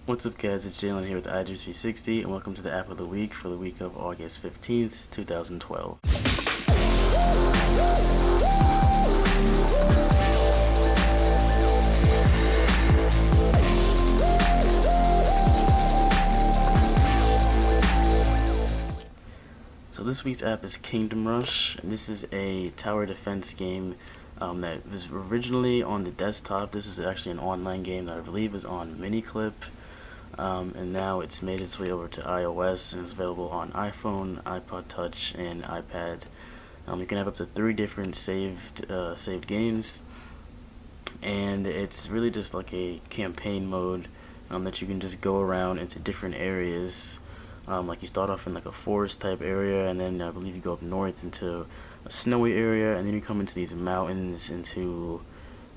What's up guys, it's Jaelen here with iJuice360 and welcome to the app of the week for the week of August 15th, 2012. So this week's app is Kingdom Rush, and this is a tower defense game that was originally on the desktop. This is actually an online game that I believe was on Miniclip. And now it's made its way over to iOS and it's available on iPhone, iPod Touch, and iPad. You can have up to 3 different saved games, and it's really just like a campaign mode that you can just go around into different areas. Like you start off in like a forest type area, and then I believe you go up north into a snowy area, and then you come into these mountains into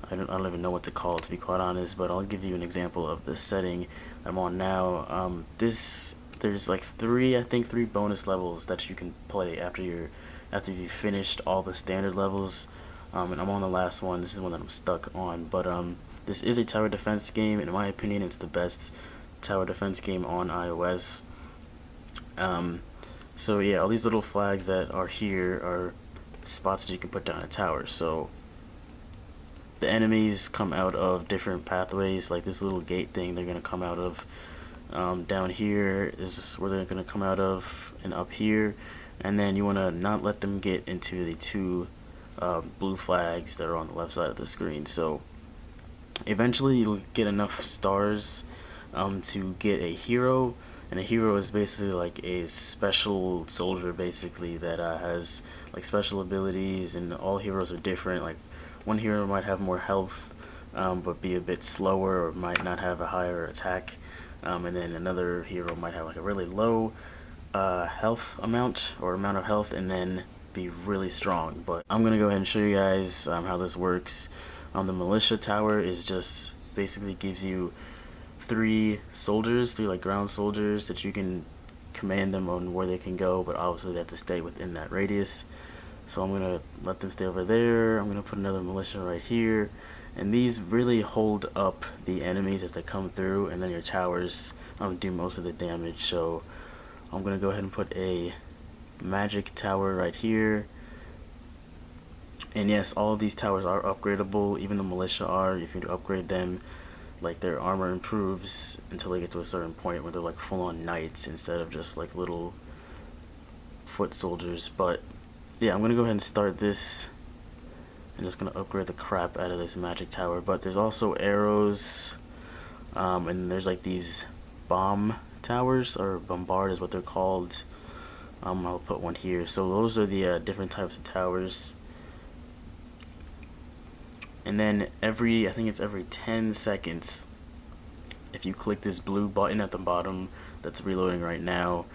I don't even know what to call it, to be quite honest, but I'll give you an example of the setting I'm on now. There's like I think three bonus levels that you can play after you've finished all the standard levels. And I'm on the last one. This is the one that I'm stuck on. But this is a tower defense game, and in my opinion, it's the best tower defense game on iOS. So yeah, all these little flags that are here are spots that you can put down a tower. So the enemies come out of different pathways, like this little gate thing they're going to come out of. Down here is where they're going to come out of, and up here. And then you want to not let them get into the two blue flags that are on the left side of the screen. So eventually you'll get enough stars to get a hero, and a hero is basically like a special soldier basically that has like special abilities, and all heroes are different. Like one hero might have more health but be a bit slower, or might not have a higher attack, and then another hero might have like a really low health amount or amount of health and then be really strong. But I'm gonna go ahead and show you guys how this works. The militia tower is just basically gives you three like ground soldiers that you can command them on where they can go, but obviously they have to stay within that radius. So I'm gonna let them stay over there. I'm gonna put another militia right here, and these really hold up the enemies as they come through, and then your towers do most of the damage. So I'm gonna go ahead and put a magic tower right here. And yes, all of these towers are upgradable, even the militia are. If you upgrade them, like their armor improves until they get to a certain point where they're like full-on knights instead of just like little foot soldiers. But yeah, I'm gonna go ahead and start this. I'm just gonna upgrade the crap out of this magic tower. But there's also arrows, and there's like these bomb towers, or bombard is what they're called. I'll put one here. So those are the different types of towers. And then I think it's every 10 seconds, if you click this blue button at the bottom that's reloading right now,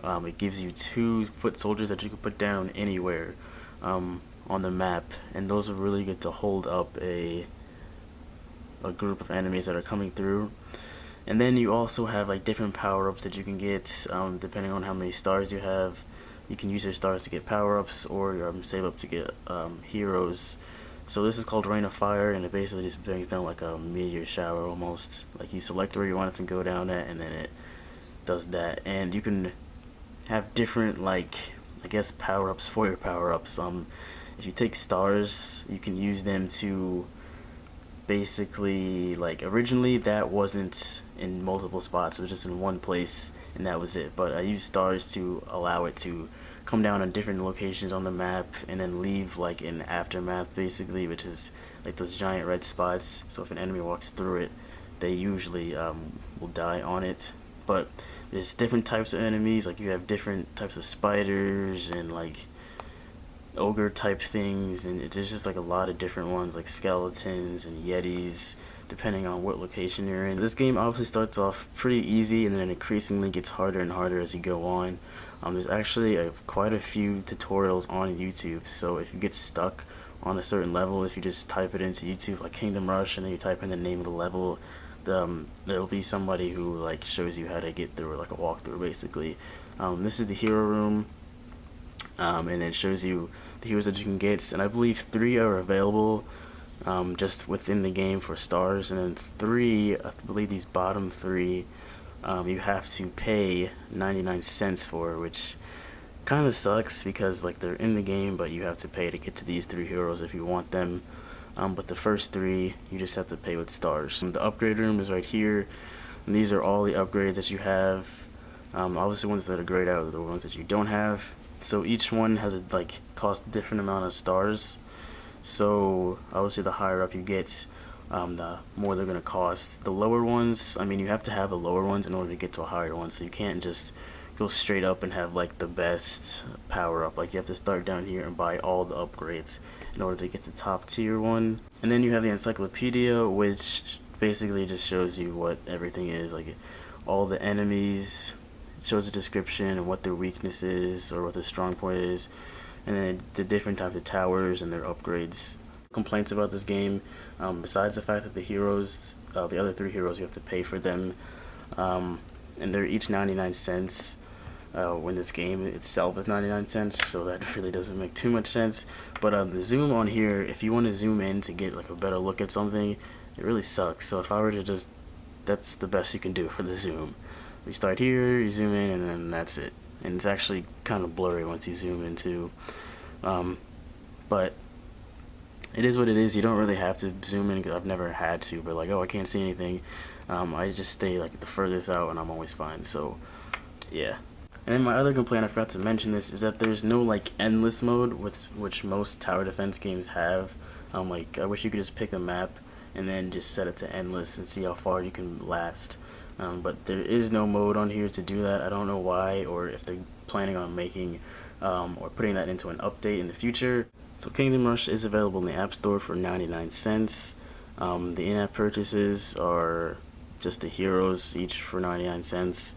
it gives you 2 foot soldiers that you can put down anywhere on the map, and those are really good to hold up a group of enemies that are coming through. And then you also have like different power-ups that you can get depending on how many stars you have. You can use your stars to get power-ups, or save up to get heroes. So this is called Rain of Fire, and it basically just brings down like a meteor shower almost. Like you select where you want it to go down at, and then it does that. And you can have different, like, I guess, power-ups for your power-ups. If you take stars, you can use them to basically, like, originally that wasn't in multiple spots, it was just in one place, and that was it. But I used stars to allow it to come down on different locations on the map, and then leave like an aftermath basically, which is like those giant red spots. So if an enemy walks through it, they usually will die on it. But there's different types of enemies. Like you have different types of spiders and like ogre type things, and there's just like a lot of different ones, like skeletons and yetis, depending on what location you're in. This game obviously starts off pretty easy, and then it increasingly gets harder and harder as you go on. There's actually quite a few tutorials on YouTube, so if you get stuck on a certain level, if you just type it into YouTube, like Kingdom Rush, and then you type in the name of the level, there'll be somebody who like shows you how to get through, like a walkthrough basically. This is the hero room, and it shows you the heroes that you can get, and I believe 3 are available just within the game for stars, and then 3, I believe these bottom 3, you have to pay 99 cents for, which kind of sucks because like they're in the game, but you have to pay to get to these 3 heroes if you want them. But the first 3, you just have to pay with stars. The upgrade room is right here, and these are all the upgrades that you have. Obviously, ones that are grayed out are the ones that you don't have. So each one has a cost a different amount of stars. So obviously, the higher up you get, the more they're gonna cost. The lower ones, I mean, you have to have the lower ones in order to get to a higher one. So you can't just go straight up and have like the best power up. Like you have to start down here and buy all the upgrades in order to get the top tier one. And then you have the encyclopedia, which basically just shows you what everything is, like all the enemies. It shows a description and what their weakness is or what their strong point is, and then the different types of towers and their upgrades. Complaints about this game, besides the fact that the heroes, the other 3 heroes, you have to pay for them, and they're each 99 cents. When this game itself is 99 cents, so that really doesn't make too much sense. But the zoom on here, if you want to zoom in to get like a better look at something, it really sucks. So if I were to just, that's the best you can do for the zoom. You start here, you zoom in, and then that's it. And it's actually kind of blurry once you zoom into, but it is what it is. You don't really have to zoom in, because I've never had to, but like, oh, I can't see anything. I just stay like the furthest out and I'm always fine. So yeah. And then my other complaint, I forgot to mention this, is that there's no like endless mode, which most tower defense games have. Like I wish you could just pick a map and then just set it to endless and see how far you can last. But there is no mode on here to do that. I don't know why, or if they're planning on making or putting that into an update in the future. So Kingdom Rush is available in the App Store for 99 cents. The in-app purchases are just the heroes, each for 99 cents.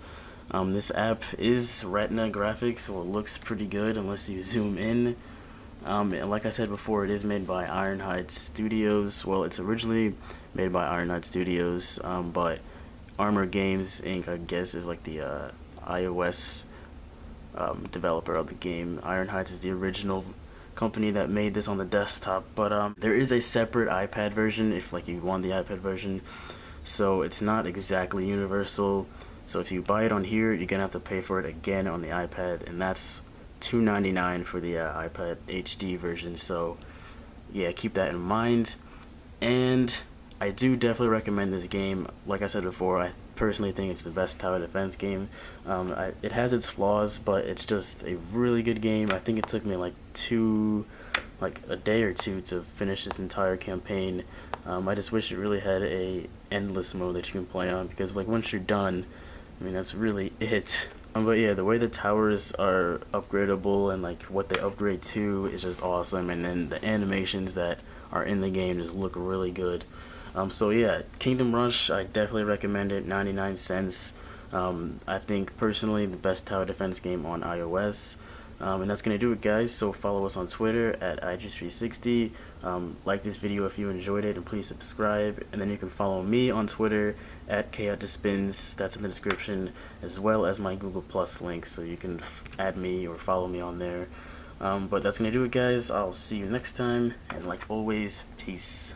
This app is Retina graphics, so it looks pretty good unless you zoom in. And like I said before, it is made by Ironhide Studios. Well, it's originally made by Ironhide Studios, but Armor Games Inc., I guess, is like the iOS developer of the game. Ironhide is the original company that made this on the desktop, but there is a separate iPad version if like you want the iPad version, so it's not exactly universal. So if you buy it on here, you're gonna have to pay for it again on the iPad, and that's $2.99 for the iPad HD version. So yeah, keep that in mind. And I do definitely recommend this game. Like I said before, I personally think it's the best tower defense game. It has its flaws, but it's just a really good game. I think it took me like a day or two to finish this entire campaign. I just wish it really had a endless mode that you can play on, because like once you're done, I mean, that's really it. But yeah, the way the towers are upgradable and like what they upgrade to is just awesome, and then the animations that are in the game just look really good. So yeah, Kingdom Rush, I definitely recommend it. 99 cents. I think personally the best tower defense game on iOS. And that's gonna do it, guys. So follow us on Twitter at IG360. Like this video if you enjoyed it, and please subscribe. And then you can follow me on Twitter at KOutDispins. That's in the description, as well as my Google Plus link, so you can add me or follow me on there. But that's gonna do it, guys. I'll see you next time, and like always, peace.